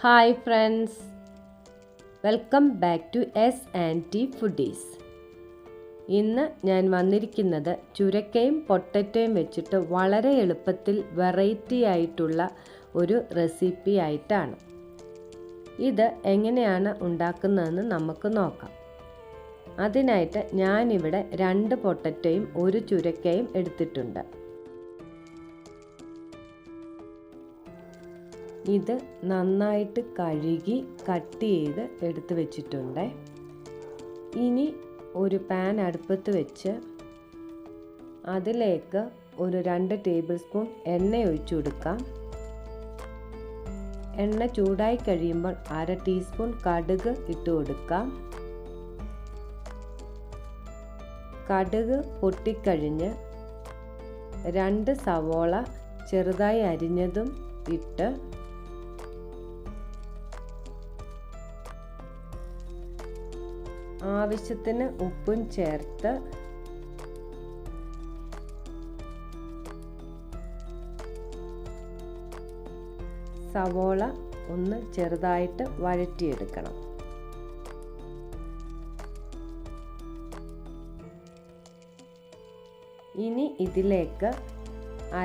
Hi friends, welcome back to S&T foodies. ഇന്ന് ഞാൻ വന്നിരിക്കുന്നത് ചുരക്കയും പൊട്ടറ്റോയും വെച്ചിട്ട് വളരെ എളുപ്പത്തിൽ വെറൈറ്റി ആയിട്ടുള്ള ഒരു റെസിപ്പി ആയിട്ടാണ്. ഇത് എങ്ങനെയാണ് ഉണ്ടാക്കുന്നതെന്ന് നമുക്ക് നോക്കാം. അതിനായിട്ട് ഞാനിവിടെ 2 പൊട്ടറ്റോയും 1 ചുരക്കയും എടുത്തിട്ടുണ്ട്. ഇത് നന്നായിട്ട് കഴുകി കട്ട് ചെയ്ത് എടുത്ത് വെച്ചിട്ടുണ്ട്. ഇനി ഒരു പാൻ അടുപ്പത്ത് വെച്ച് അതിലേക്ക് ഒരു 2 ടേബിൾ സ്പൂൺ എണ്ണ ഒഴിച്ചു കൊടുക്കാം. എണ്ണ ചൂടായി കഴിയുമ്പോൾ 1/2 ടീസ്പൂൺ കടുക് ഇട്ട് കൊടുക്കാം. കടുക് പൊട്ടിക്കഴിഞ്ഞ് 2 സവോള ചെറുതായി അരിഞ്ഞതും ഇട്ട് ആവശ്യത്തിന് ഉപ്പും ചേർത്ത് സവോള ഒന്ന് ചെറുതായിട്ട് വഴറ്റിയെടുക്കണം. ഇനി ഇതിലേക്ക്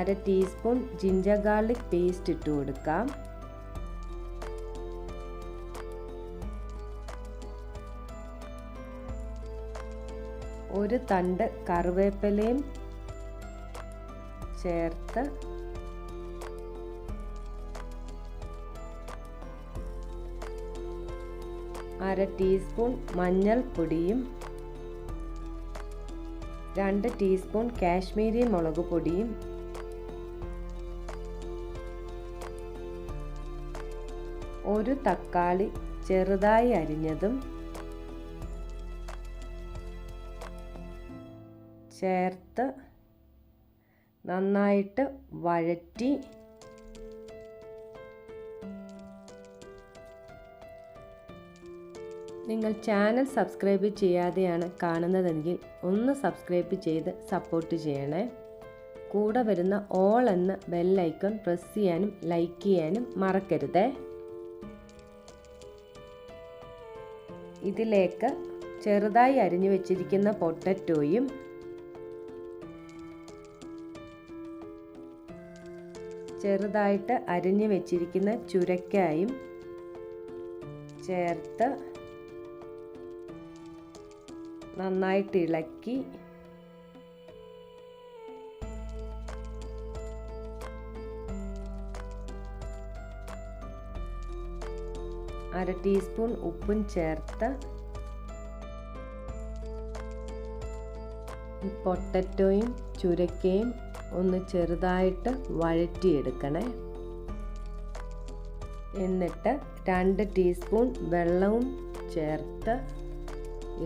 1/2 ടീസ്പൂൺ ജിഞ്ചർ ഗാർലിക് പേസ്റ്റ് ഇട്ട് കൊടുക്കാം. ഒരു തണ്ട് കറിവേപ്പിലയും ചേർത്ത് അര ടീസ്പൂൺ മഞ്ഞൾപ്പൊടിയും 2 ടീസ്പൂൺ കാശ്മീരി മുളക് പൊടിയും ഒരു തക്കാളി ചെറുതായി അരിഞ്ഞതും ചേർത്ത് നന്നായിട്ട് വഴറ്റി നിങ്ങൾ ചാനൽ സബ്സ്ക്രൈബ് ചെയ്യാതെയാണ് കാണുന്നതെങ്കിൽ ഒന്ന് സബ്സ്ക്രൈബ് ചെയ്ത് സപ്പോർട്ട് ചെയ്യണേ. കൂടെ വരുന്ന ഓൾ എന്ന ബെൽ ഐക്കൺ പ്രസ് ചെയ്യാനും ലൈക്ക് ചെയ്യാനും മറക്കരുതേ. ഇതിലേക്ക് ചെറുതായി അരിഞ്ഞു വെച്ചിരിക്കുന്ന പൊട്ടറ്റോയും ചെറുതായിട്ട് അരിഞ്ഞു വെച്ചിരിക്കുന്ന ചുരക്കായും ചേർത്ത് നന്നായിട്ട് ഇളക്കി അര ടീസ്പൂൺ ഉപ്പും ചേർത്ത് ഈ പൊട്ടറ്റോയും ചുരക്കയും ഒന്ന് ചെറുതായിട്ട് വഴറ്റിയെടുക്കണേ. എന്നിട്ട് 2 ടീസ്പൂൺ വെള്ളവും ചേർത്ത്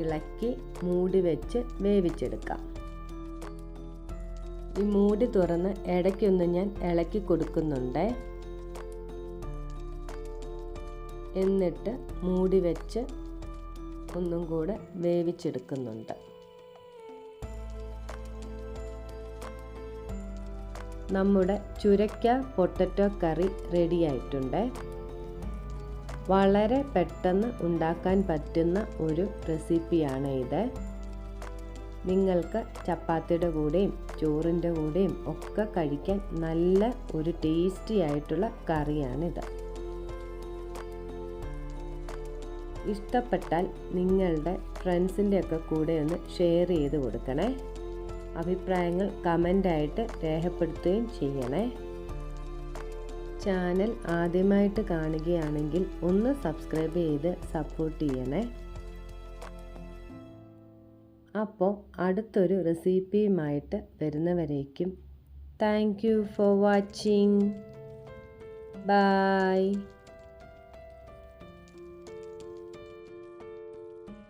ഇളക്കി മൂടി വെച്ച് വേവിച്ചെടുക്കാം. ഈ മൂടി തുറന്ന് ഇടയ്ക്കൊന്ന് ഞാൻ ഇളക്കി കൊടുക്കുന്നുണ്ട്. എന്നിട്ട് മൂടി വെച്ച് ഒന്നും കൂടെ വേവിച്ചെടുക്കുന്നുണ്ട്. നമ്മുടെ ചുരക്ക പൊട്ടറ്റോ കറി റെഡി ആയിട്ടുണ്ട്. വളരെ പെട്ടെന്ന് ഉണ്ടാക്കാൻ പറ്റുന്ന ഒരു റെസിപ്പിയാണ് ഇത്. നിങ്ങൾക്ക് ചപ്പാത്തിയുടെ കൂടെയും ചോറിൻ്റെ കൂടെയും ഒക്കെ കഴിക്കാൻ നല്ല ഒരു ടേസ്റ്റി ആയിട്ടുള്ള കറിയാണിത്. ഇഷ്ടപ്പെട്ടാൽ നിങ്ങളുടെ ഫ്രണ്ട്സിൻ്റെ ഒക്കെ കൂടെ ഒന്ന് ഷെയർ ചെയ്ത് കൊടുക്കണേ. അഭിപ്രായങ്ങൾ കമൻ്റായിട്ട് രേഖപ്പെടുത്തുകയും ചെയ്യണേ. ചാനൽ ആദ്യമായിട്ട് കാണുകയാണെങ്കിൽ ഒന്ന് സബ്സ്ക്രൈബ് ചെയ്ത് സപ്പോർട്ട് ചെയ്യണേ. അപ്പോൾ അടുത്തൊരു റെസിപ്പിയുമായിട്ട് വരുന്നവരേക്കും thank you for watching. By.